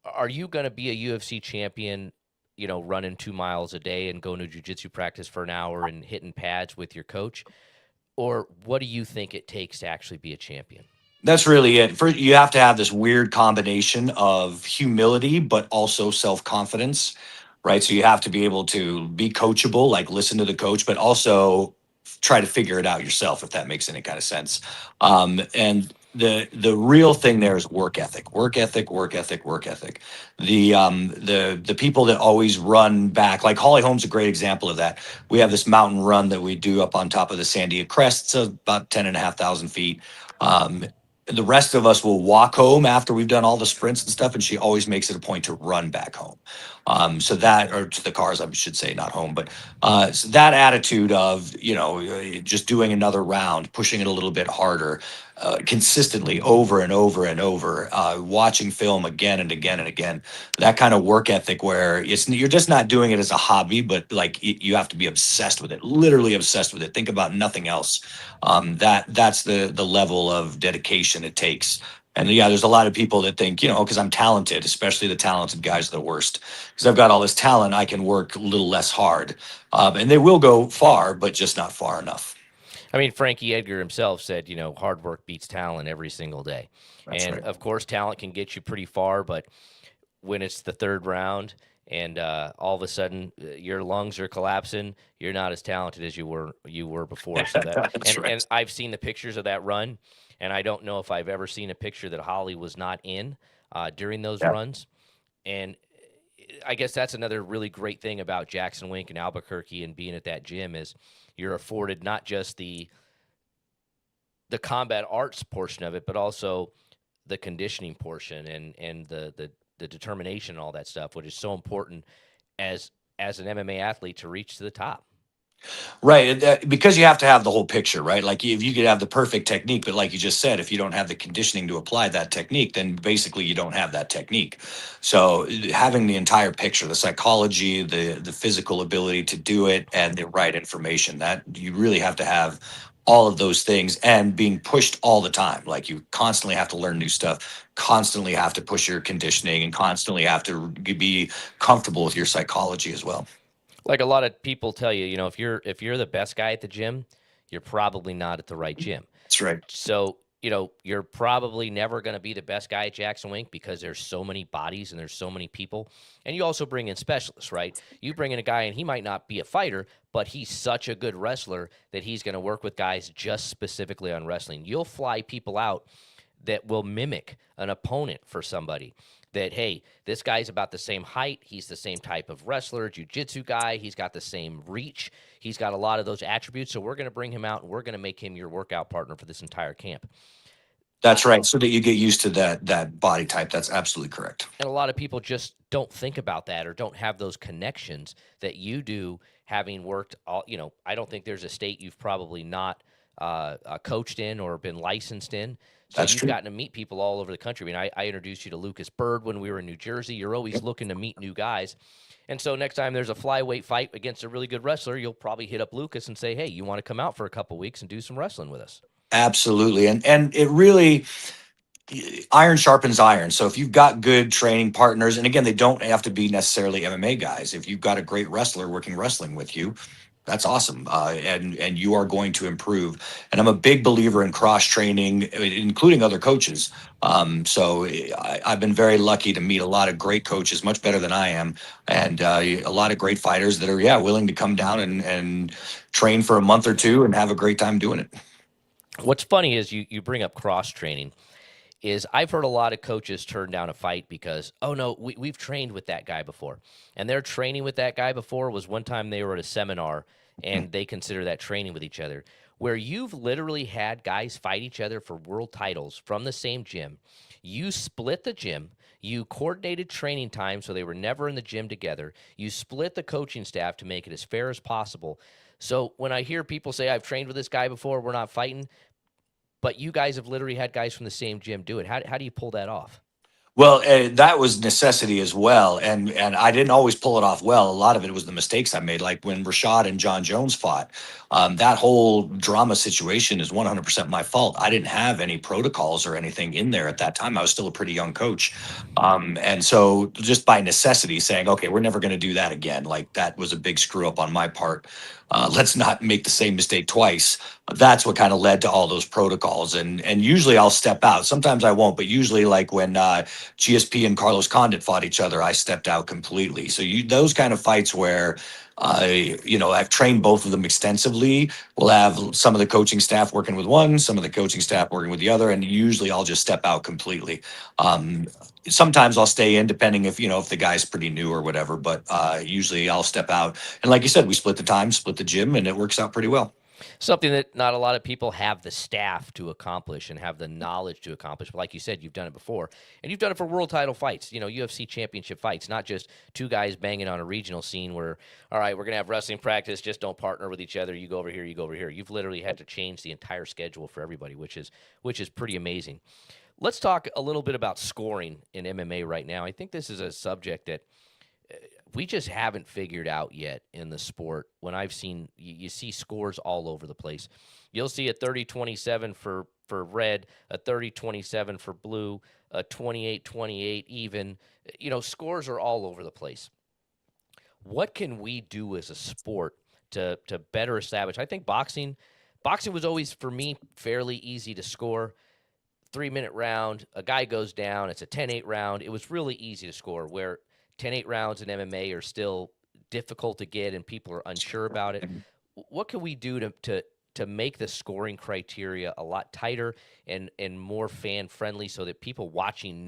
Are you going to be a UFC champion, running 2 miles a day and going to jiu-jitsu practice for an hour and hitting pads with your coach? Or what do you think it takes to actually be a champion? That's really it. You have to have this weird combination of humility, but also self-confidence, right? So you have to be able to be coachable, like listen to the coach, but also try to figure it out yourself, if that makes any kind of sense. And the real thing there is work ethic, work ethic, work ethic, work ethic. The people that always run back, like Holly Holm's a great example of that. We have this mountain run that we do up on top of the Sandia Crest. It's about 10,500 feet. The rest of us will walk home after we've done all the sprints and stuff, and she always makes it a point to run back home. So that, or to the cars, I should say, not home, but so that attitude of, just doing another round, pushing it a little bit harder, consistently over and over and over, watching film again and again and again, that kind of work ethic where you're just not doing it as a hobby, but like you have to be obsessed with it, literally obsessed with it. Think about nothing else. That's the level of dedication it takes. And yeah, there's a lot of people that think, because I'm talented, especially the talented guys are the worst. Because I've got all this talent, I can work a little less hard. And they will go far, but just not far enough. I mean, Frankie Edgar himself said, hard work beats talent every single day. That's And right. of course, talent can get you pretty far, but when it's the third round and all of a sudden your lungs are collapsing, you're not as talented as you were before. So That's right. and I've seen the pictures of that run, and I don't know if I've ever seen a picture that Holly was not in during those Yeah. runs. And I guess that's another really great thing about JacksonWink and Albuquerque and being at that gym is you're afforded not just the combat arts portion of it, but also the conditioning portion and the determination and all that stuff, which is so important as an MMA athlete to reach to the top. Right. Because you have to have the whole picture, right? Like if you could have the perfect technique, but like you just said, if you don't have the conditioning to apply that technique, then basically you don't have that technique. So having the entire picture, the psychology, the physical ability to do it, and the right information, that you really have to have all of those things and being pushed all the time. Like you constantly have to learn new stuff, constantly have to push your conditioning, and constantly have to be comfortable with your psychology as well. Like a lot of people tell you, if you're the best guy at the gym, you're probably not at the right gym. That's right. So, you're probably never going to be the best guy at JacksonWink because there's so many bodies and there's so many people. And you also bring in specialists, right? You bring in a guy and he might not be a fighter, but he's such a good wrestler that he's going to work with guys just specifically on wrestling. You'll fly people out that will mimic an opponent for somebody. That, hey, this guy's about the same height. He's the same type of wrestler, jiu-jitsu guy. He's got the same reach. He's got a lot of those attributes. So we're going to bring him out and we're going to make him your workout partner for this entire camp. That's right. So that you get used to that body type. That's absolutely correct. And a lot of people just don't think about that or don't have those connections that you do, having worked all. I don't think there's a state you've probably not coached in or been licensed in. So That's you've true. gotten to meet people all over the country. I mean, I introduced you to Lucas Bird when we were in New Jersey. You're always Yep. looking to meet new guys. And so next time there's a flyweight fight against a really good wrestler, you'll probably hit up Lucas and say, "Hey, you want to come out for a couple weeks and do some wrestling with us?" Absolutely. And it really, iron sharpens iron. So if you've got good training partners, and again, they don't have to be necessarily MMA guys. If you've got a great wrestler working wrestling with you, that's awesome. And you are going to improve. And I'm a big believer in cross training, including other coaches. So I've been very lucky to meet a lot of great coaches, much better than I am, and a lot of great fighters that are, yeah, willing to come down and train for a month or two and have a great time doing it. What's funny is you bring up cross training. Is I've heard a lot of coaches turn down a fight because, oh no, we've trained with that guy before. And their training with that guy before was one time they were at a seminar and they consider that training with each other. Where you've literally had guys fight each other for world titles from the same gym. You split the gym. You coordinated training time so they were never in the gym together. You split the coaching staff to make it as fair as possible. So when I hear people say, I've trained with this guy before, we're not fighting, but you guys have literally had guys from the same gym do it. How do you pull that off? Well, that was necessity as well, and I didn't always pull it off well. A lot of it was the mistakes I made, like when Rashad and John Jones fought. That whole drama situation is 100% my fault. I didn't have any protocols or anything in there at that time. I was still a pretty young coach, and so just by necessity, saying, "Okay, we're never going to do that again." Like that was a big screw up on my part. Let's not make the same mistake twice. That's what kind of led to all those protocols, and usually I'll step out. Sometimes I won't, but usually, like when GSP and Carlos Condit fought each other, I stepped out completely. So those kind of fights where I've trained both of them extensively. We'll have some of the coaching staff working with one, some of the coaching staff working with the other, and usually I'll just step out completely. Um, Sometimes I'll stay in, depending if the guy's pretty new or whatever. But usually I'll step out. And like you said, we split the time, split the gym, and it works out pretty well. Something that not a lot of people have the staff to accomplish and have the knowledge to accomplish. But like you said, you've done it before. And you've done it for world title fights, UFC championship fights, not just two guys banging on a regional scene where, all right, we're going to have wrestling practice, just don't partner with each other. You go over here, you go over here. You've literally had to change the entire schedule for everybody, which is pretty amazing. Let's talk a little bit about scoring in MMA right now. I think this is a subject that we just haven't figured out yet in the sport. When I've seen, you see scores all over the place. You'll see a 30-27 for red, a 30-27 for blue, a 28-28 even. Scores are all over the place. What can we do as a sport to better establish? I think boxing was always, for me, fairly easy to score. 3-minute round, a guy goes down, it's a 10-8 round. It was really easy to score, where 10-8 rounds in MMA are still difficult to get and people are unsure about it. What can we do to make the scoring criteria a lot tighter and more fan friendly so that people watching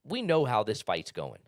we know how this fight's going?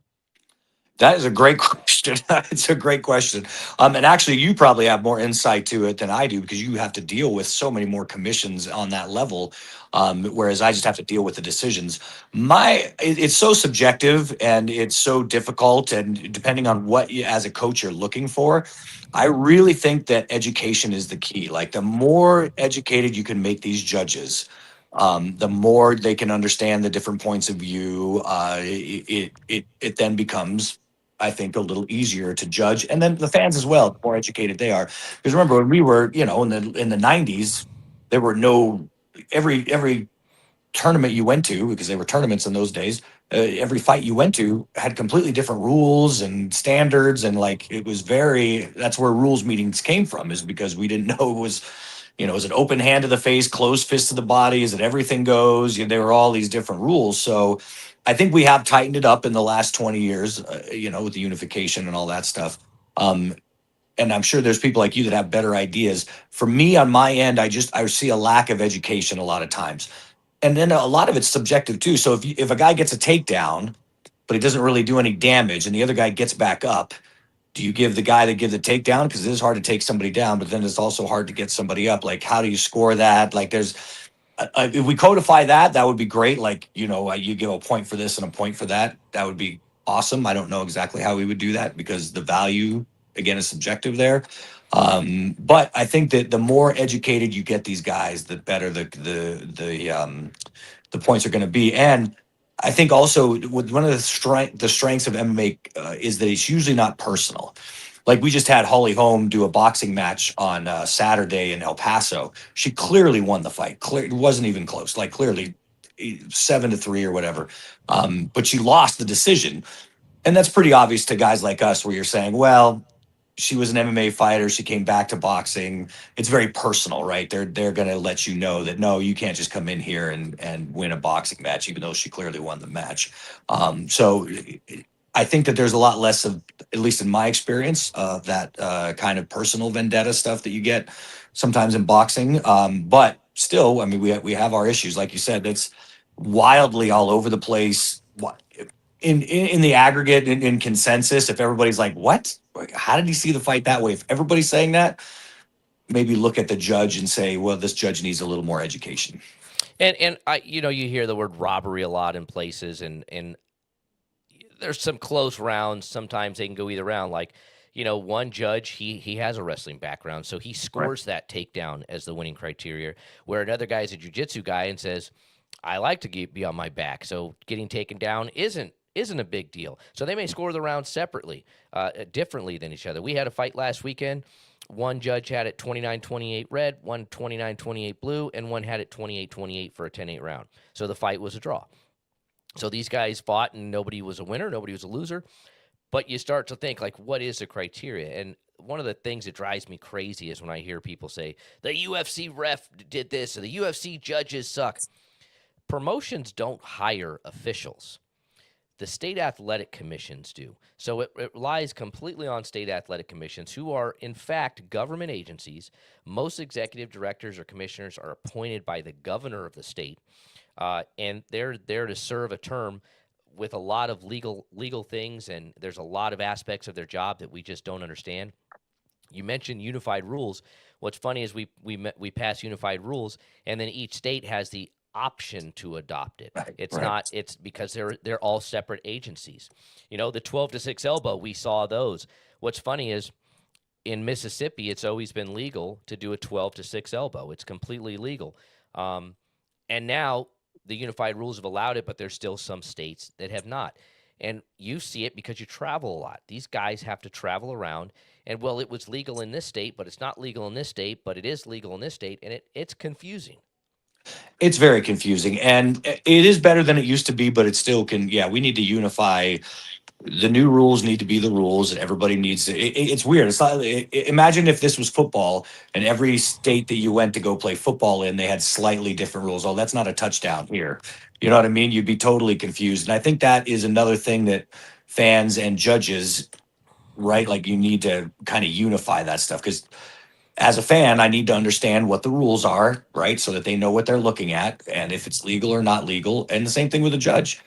That is a great question. It's a great question. And actually, you probably have more insight to it than I do because you have to deal with so many more commissions on that level, whereas I just have to deal with the decisions. It's so subjective and it's so difficult, and depending on what you, as a coach, you're looking for. I really think that education is the key. Like the more educated you can make these judges, the more they can understand the different points of view. It then becomes, I think, a little easier to judge, and then the fans as well. The more educated they are, because remember when we were, in the '90s, there were no every tournament you went to, because there were tournaments in those days. Every fight you went to had completely different rules and standards, and like it was very. That's where rules meetings came from, is because we didn't know it was. Is it open hand to the face, closed fist to the body? Is it everything goes? There were all these different rules. So I think we have tightened it up in the last 20 years, with the unification and all that stuff. Um, and I'm sure there's people like you that have better ideas. For me, on my end, I see a lack of education a lot of times. And then a lot of it's subjective too. So if a guy gets a takedown, but he doesn't really do any damage, and the other guy gets back up, do you give the guy that give the takedown? Because it is hard to take somebody down, but then it's also hard to get somebody up. Like, how do you score that? Like, if we codify that, that would be great. Like, you give a point for this and a point for that. That would be awesome. I don't know exactly how we would do that because the value, again, is subjective there. But I think that the more educated you get these guys, the better the points are going to be. And I think also with one of the strengths of MMA is that it's usually not personal. Like we just had Holly Holm do a boxing match on Saturday in El Paso. She clearly won the fight. It wasn't even close. Like clearly 7-3 or whatever. But she lost the decision, and that's pretty obvious to guys like us, where you're saying, well, she was an MMA fighter. She came back to boxing. It's very personal, right? They're going to let you know that no, you can't just come in here and win a boxing match, even though she clearly won the match. So I think that there's a lot less of, at least in my experience, that kind of personal vendetta stuff that you get sometimes in boxing. But still, I mean, we have our issues, like you said. That's wildly all over the place. In the aggregate, in consensus, if everybody's like, what? Like, how did he see the fight that way? If everybody's saying that, maybe look at the judge and say, well, this judge needs a little more education. And I, you hear the word robbery a lot in places, and there's some close rounds. Sometimes they can go either round. Like, one judge, he has a wrestling background, so he scores that takedown as the winning criteria, where another guy is a jiu-jitsu guy and says, I like to be on my back, so getting taken down isn't a big deal. So they may score the round separately, differently than each other. We had a fight last weekend. One judge had it 29-28 red, one 29-28 blue, and one had it 28-28 for a 10-8 round. So the fight was a draw. So these guys fought, and nobody was a winner, nobody was a loser. But you start to think, like, what is the criteria? And one of the things that drives me crazy is when I hear people say, the UFC ref did this, or the UFC judges suck. Promotions don't hire officials. The state athletic commissions do. So it relies completely on state athletic commissions, who are, in fact, government agencies. Most executive directors or commissioners are appointed by the governor of the state, and they're there to serve a term with a lot of legal things, and there's a lot of aspects of their job that we just don't understand. You mentioned unified rules. What's funny is we pass unified rules, and then each state has the option to adopt it. It's because they're all separate agencies. The 12-6 elbow, we saw those. What's funny is in Mississippi, it's always been legal to do a 12-6 elbow. It's completely legal. And now the unified rules have allowed it, but there's still some states that have not. And you see it because you travel a lot. These guys have to travel around, and well, it was legal in this state, but it's not legal in this state, but it is legal in this state, and it's confusing. It's very confusing, and it is better than it used to be, but it still can. Yeah, we need to unify. The new rules need to be the rules, and everybody needs to. It's weird. It's not. Imagine if this was football, and every state that you went to go play football in, they had slightly different rules. Oh, that's not a touchdown here. You know what I mean? You'd be totally confused, and I think that is another thing that fans and judges, right? Like you need to kind of unify that stuff because as a fan, I need to understand what the rules are, right? So that they know what they're looking at and if it's legal or not legal. And the same thing with a judge.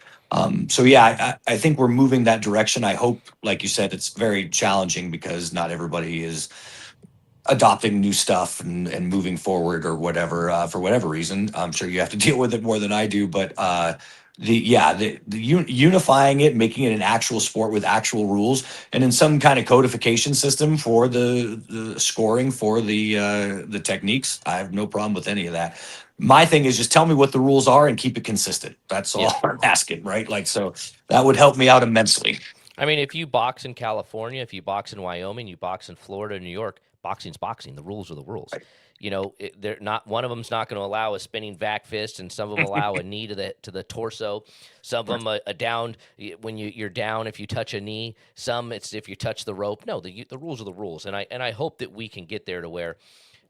So yeah, I think we're moving that direction. I hope, like you said, it's very challenging because not everybody is adopting new stuff and moving forward or whatever for whatever reason. I'm sure you have to deal with it more than I do, but unifying it, making it an actual sport with actual rules, and in some kind of codification system for the scoring for the techniques. I have no problem with any of that. My thing is just tell me what the rules are and keep it consistent. That's all I'm asking, right? Like, so that would help me out immensely. I mean, if you box in California, if you box in Wyoming, you box in Florida, New York, boxing's boxing. The rules are the rules. They're not, one of them's not going to allow a spinning back fist, and some of them allow a knee to the torso. Some of them a down when you're down if you touch a knee. Some it's if you touch the rope. No, the rules are the rules, and I hope that we can get there to where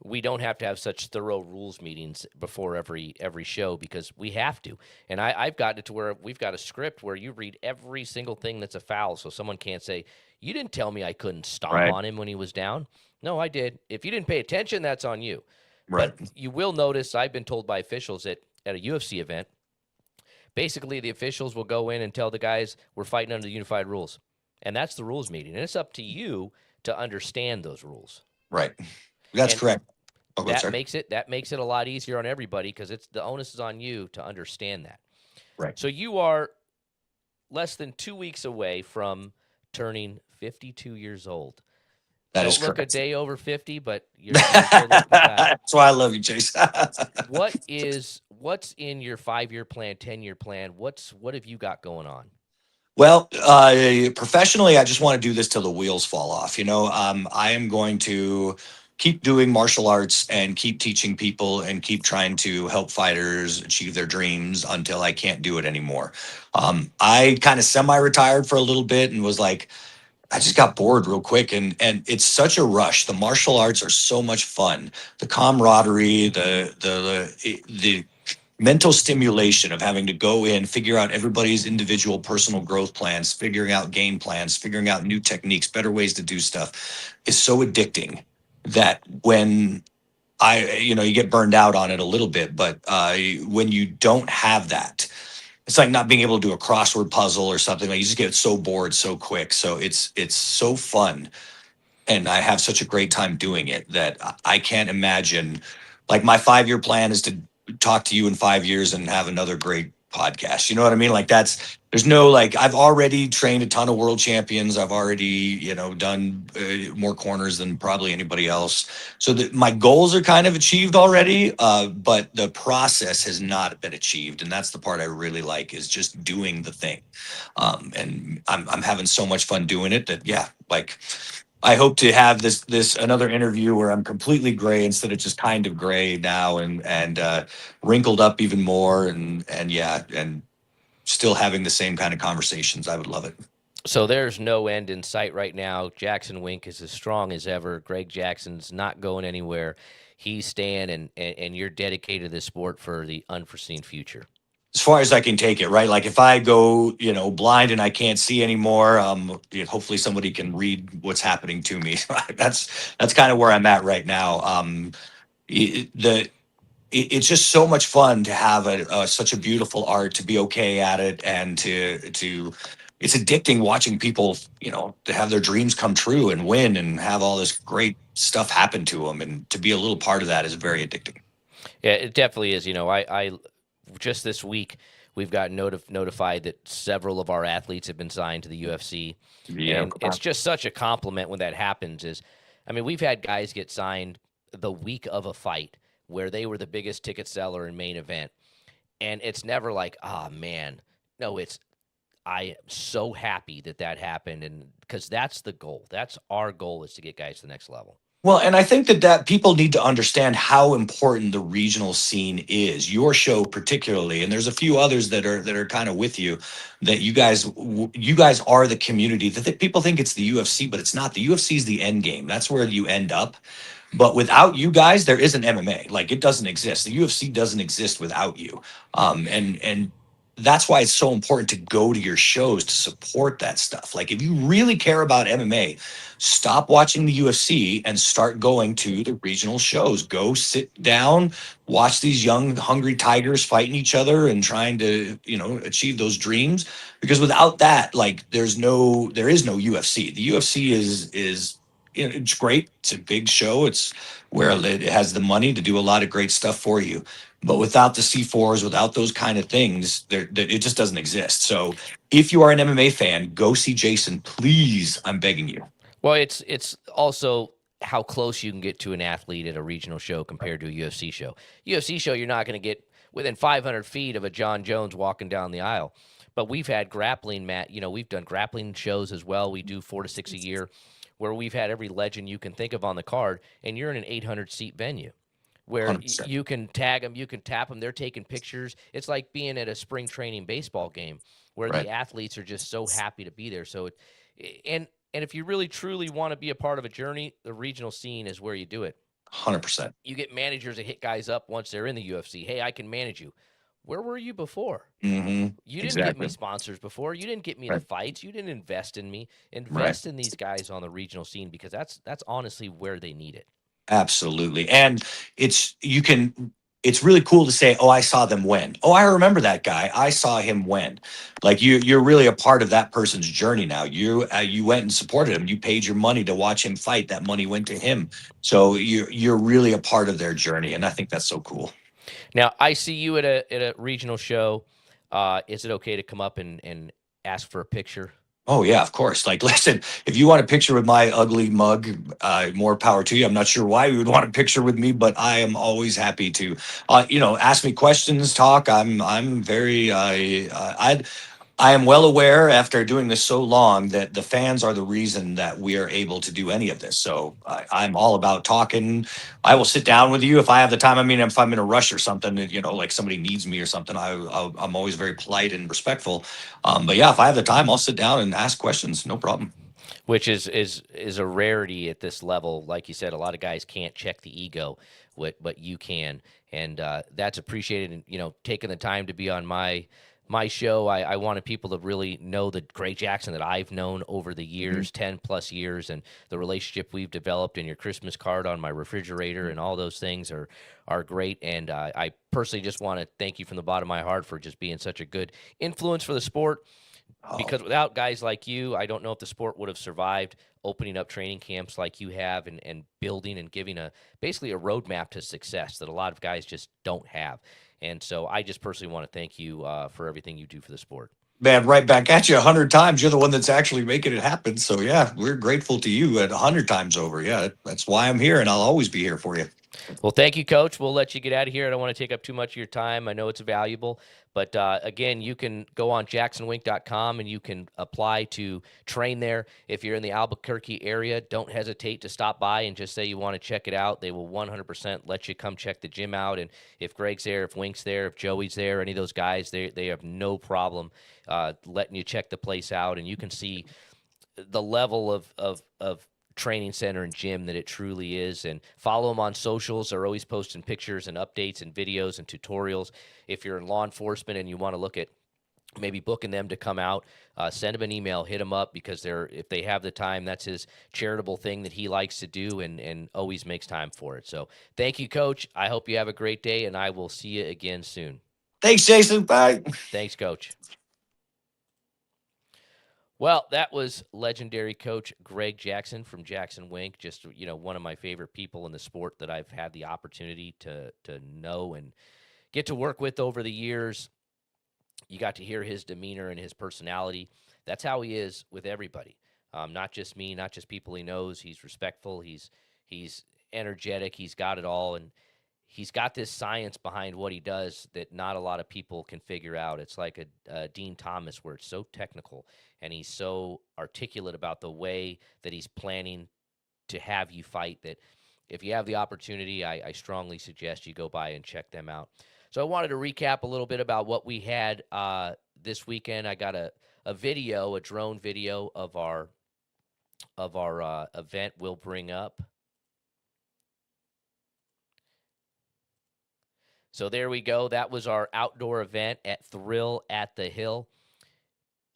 we don't have to have such thorough rules meetings before every show, because we have to. And I've gotten it to where we've got a script where you read every single thing that's a foul, so someone can't say, you didn't tell me I couldn't stomp on him when he was down. No, I did. If you didn't pay attention, that's on you. Right. But you will notice, I've been told by officials that at a UFC event, basically the officials will go in and tell the guys, we're fighting under the unified rules. And that's the rules meeting. And it's up to you to understand those rules. Right. That's correct. Oh, good, sir. that makes it a lot easier on everybody because it's the onus is on you to understand that. Right. So you are less than 2 weeks away from turning 52 years old. That is Don't look a correct. day over 50, but you're a good-looking guy. That's why I love you, Chase. What's in your 5-year plan, 10-year plan? What have you got going on? Well, professionally, I just want to do this till the wheels fall off. I am going to keep doing martial arts and keep teaching people and keep trying to help fighters achieve their dreams until I can't do it anymore. I kind of semi-retired for a little bit and was like, I just got bored real quick, and it's such a rush. The martial arts are so much fun. The camaraderie, the mental stimulation of having to go in, figure out everybody's individual personal growth plans, figuring out game plans, figuring out new techniques, better ways to do stuff is so addicting that when you get burned out on it a little bit, but when you don't have that, it's like not being able to do a crossword puzzle or something. Like you just get so bored so quick. So it's so fun, and I have such a great time doing it that I can't imagine. Like my 5-year plan is to talk to you in 5 years and have another great podcast. You know what I mean? Like there's no like I've already trained a ton of world champions. I've already done more corners than probably anybody else. So my goals are kind of achieved already, but the process has not been achieved, and that's the part I really like is just doing the thing. And I'm having so much fun doing it that like I hope to have this another interview where I'm completely gray instead of just kind of gray now and wrinkled up even more and still having the same kind of conversations. I would love it. So there's no end in sight right now. JacksonWink is as strong as ever. Greg Jackson's not going anywhere. He's staying, and you're dedicated to this sport for the unforeseen future. As far as I can take it, right? Like if I go, blind and I can't see anymore, hopefully somebody can read what's happening to me. That's kind of where I'm at right now. It's just so much fun to have such a beautiful art, to be okay at it, and to it's addicting watching people, to have their dreams come true and win and have all this great stuff happen to them, and to be a little part of that is very addicting. Yeah, it definitely is. I just this week we've got notified that several of our athletes have been signed to the UFC, Yeah, and it's just such a compliment when that happens. We've had guys get signed the week of a fight where they were the biggest ticket seller in main event, and it's never like, ah, man, no, I am so happy that happened, and because that's the goal. That's our goal, is to get guys to the next level. Well, and I think that people need to understand how important the regional scene is. Your show particularly, and there's a few others that are kind of with you. That you guys are the community. That people think it's the UFC, but it's not. The UFC is the end game. That's where you end up. But without you guys, there isn't MMA. Like it doesn't exist. The UFC doesn't exist without you. And that's why it's so important to go to your shows to support that stuff. Like if you really care about MMA, stop watching the UFC and start going to the regional shows. Go sit down, watch these young, hungry tigers fighting each other and trying to, achieve those dreams. Because without that, like there is no UFC. The UFC is it's great. It's a big show. It's where it has the money to do a lot of great stuff for you. But without the C4s, without those kind of things, it just doesn't exist. So if you are an MMA fan, go see Jason, please. I'm begging you. Well, it's also how close you can get to an athlete at a regional show compared to a UFC show. UFC show, you're not going to get within 500 feet of a John Jones walking down the aisle. But we've had grappling, Matt. We've done grappling shows as well. We do 4 to 6 a year, where we've had every legend you can think of on the card, and you're in an 800-seat venue where 100%. you can tag them, you can tap them, they're taking pictures. It's like being at a spring training baseball game where Right. the athletes are just so happy to be there. So, and if you really truly want to be a part of a journey, the regional scene is where you do it. 100%. You get managers that hit guys up once they're in the UFC. Hey, I can manage you. Where were you before? Mm-hmm. You didn't get me sponsors before. You didn't get me the fights. You didn't invest in me. Invest in these guys on the regional scene, because that's honestly where they need it. Absolutely. And you can it's really cool to say, oh, I saw them win. Oh, I remember that guy. I saw him win. Like you're really a part of that person's journey now. You went and supported him. You paid your money to watch him fight. That money went to him. So you're really a part of their journey, and I think that's so cool. Now, I see you at a regional show. Is it okay to come up and ask for a picture? Oh yeah, of course. Like, listen, if you want a picture with my ugly mug, more power to you. I'm not sure why you would want a picture with me, but I am always happy to, ask me questions, talk. I'm very, I am well aware after doing this so long that the fans are the reason that we are able to do any of this. So I'm all about talking. I will sit down with you if I have the time. I mean, if I'm in a rush or something, like somebody needs me or something, I'm always very polite and respectful. But yeah, if I have the time, I'll sit down and ask questions. No problem. Which is a rarity at this level. Like you said, a lot of guys can't check the ego, but you can, and that's appreciated. And taking the time to be on my show, I wanted people to really know the Greg Jackson that I've known over the years, 10+ years, and the relationship we've developed. And your Christmas card on my refrigerator and all those things are great. And I personally just want to thank you from the bottom of my heart for just being such a good influence for the sport, Oh, because without guys like you, I don't know if the sport would have survived opening up training camps like you have, and building and giving basically a roadmap to success that a lot of guys just don't have. And so I just personally want to thank you for everything you do for the sport. man, right back at you 100 times. You're the one that's actually making it happen. So yeah, we're grateful to you at 100 times over. Yeah, that's why I'm here, and I'll always be here for you. Well, thank you, Coach. We'll let you get out of here. I don't want to take up too much of your time. I know it's valuable. But again, you can go on JacksonWink.com and you can apply to train there. If you're in the Albuquerque area, don't hesitate to stop by and just say you want to check it out. They will 100% let you come check the gym out. And if Greg's there, if Wink's there, if Joey's there, any of those guys, they have no problem letting you check the place out. And you can see the level of training center and gym that it truly is. And follow them on socials. They're always posting pictures and updates and videos and tutorials. If you're in law enforcement and you want to look at maybe booking them to come out, send them an email, hit them up, because if they have the time, that's his charitable thing that he likes to do, and always makes time for it. So thank you, Coach. I hope you have a great day, and I will see you again soon. Thanks, Jason. Bye. Thanks, Coach. Well, that was legendary Coach Greg Jackson from JacksonWink. Just one of my favorite people in the sport that I've had the opportunity to know and get to work with over the years. You got to hear his demeanor and his personality. That's how he is with everybody, not just me, not just people he knows. He's respectful. He's energetic. He's got it all, and he's got this science behind what he does that not a lot of people can figure out. It's like a Dean Thomas, where it's so technical, and he's so articulate about the way that he's planning to have you fight, that if you have the opportunity, I strongly suggest you go by and check them out. So I wanted to recap a little bit about what we had this weekend. I got a drone video of our event we'll bring up. So there we go. That was our outdoor event at Thrill at the Hill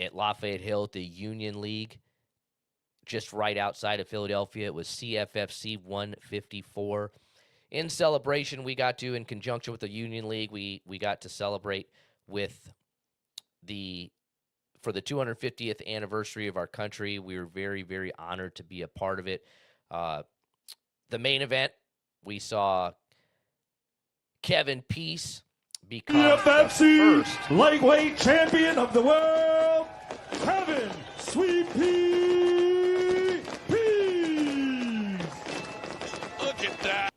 at Lafayette Hill at the Union League, just right outside of Philadelphia. It was CFFC 154. In celebration, we got to, in conjunction with the Union League, we got to celebrate for the 250th anniversary of our country. We were very, very honored to be a part of it. The main event, we saw Kevin Peace become the first lightweight champion of the world, Kevin Sweet Pea Peace. Look at that.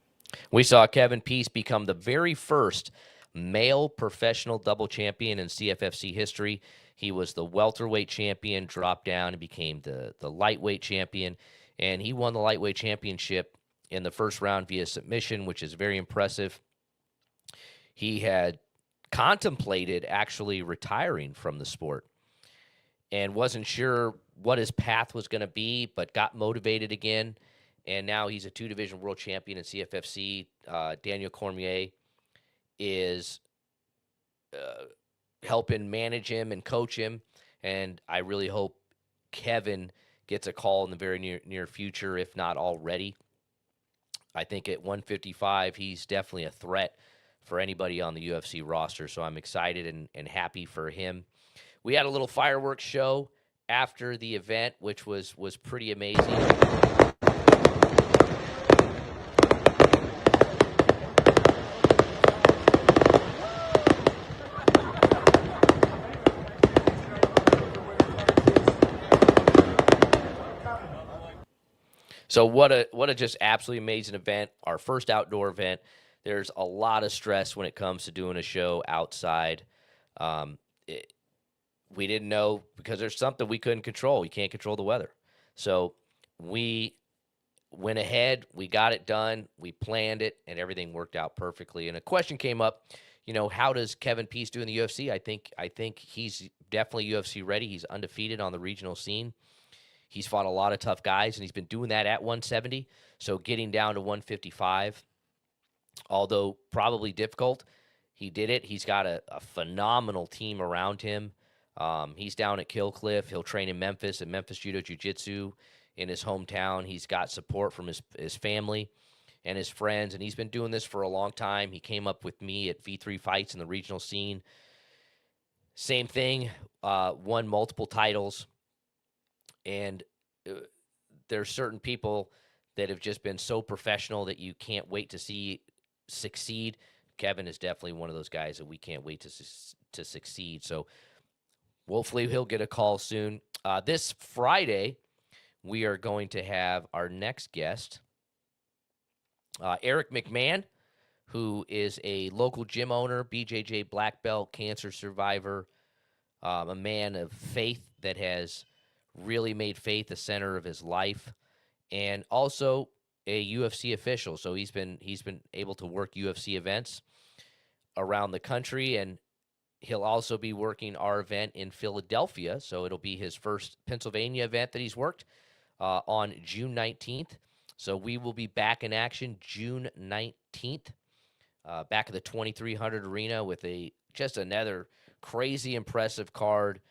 We saw Kevin Peace become the very first male professional double champion in CFFC history. He was the welterweight champion, dropped down, and became the lightweight champion. And he won the lightweight championship in the first round via submission, which is very impressive. He had contemplated actually retiring from the sport and wasn't sure what his path was going to be, but got motivated again. And now he's a 2-division world champion in CFFC. Daniel Cormier is helping manage him and coach him. And I really hope Kevin gets a call in the very near future, if not already. I think at 155, he's definitely a threat for anybody on the UFC roster. So I'm excited and happy for him. We had a little fireworks show after the event, which was pretty amazing. So what a just absolutely amazing event. Our first outdoor event. There's a lot of stress when it comes to doing a show outside. We didn't know because there's something we couldn't control. You can't control the weather. So we went ahead, we got it done, we planned it, and everything worked out perfectly. And a question came up, how does Kevin Peace do in the UFC? I think he's definitely UFC ready. He's undefeated on the regional scene. He's fought a lot of tough guys, and he's been doing that at 170. So getting down to 155, although probably difficult, he did it. He's got a phenomenal team around him. He's down at Kill Cliff. He'll train in Memphis at Memphis Judo Jiu-Jitsu in his hometown. He's got support from his family and his friends, and he's been doing this for a long time. He came up with me at V3 Fights in the regional scene. Same thing, won multiple titles. And there's certain people that have just been so professional that you can't wait to see succeed. Kevin is definitely one of those guys that we can't wait to succeed. So hopefully he'll get a call soon. This Friday, we are going to have our next guest, Eric McMahon, who is a local gym owner, BJJ black belt, cancer survivor, a man of faith that has really made faith the center of his life, and also a UFC official. So he's been able to work UFC events around the country, and he'll also be working our event in Philadelphia. So it'll be his first Pennsylvania event that he's worked on June 19th. So we will be back in action June 19th, back at the 2300 Arena with just another crazy impressive card,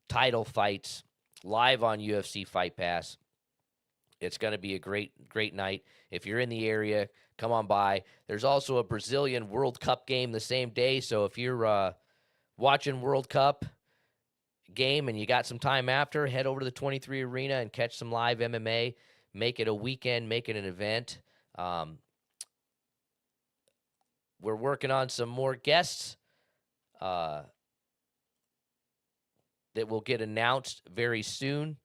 title fights, live on UFC Fight Pass. It's going to be a great night. If you're in the area, come on by. There's also a Brazilian World Cup game the same day, so if you're watching World Cup game and you got some time after, head over to the 23 Arena and catch some live MMA. Make it a weekend, make it an event. We're working on some more guests that will get announced very soon.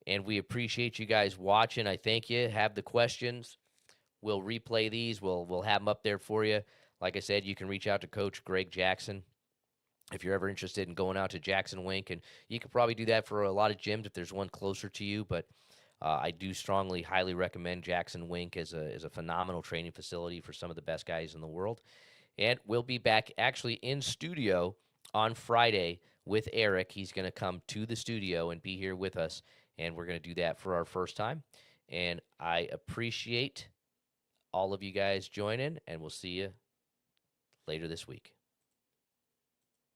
And we appreciate you guys watching. I thank you. Have the questions. We'll replay these. We'll have them up there for you. Like I said, you can reach out to Coach Greg Jackson if you're ever interested in going out to JacksonWink. And you could probably do that for a lot of gyms if there's one closer to you. But I do strongly, highly recommend JacksonWink as a phenomenal training facility for some of the best guys in the world. And we'll be back actually in studio on Friday with Eric. He's going to come to the studio and be here with us. And we're going to do that for our first time. And I appreciate all of you guys joining, and we'll see you later this week.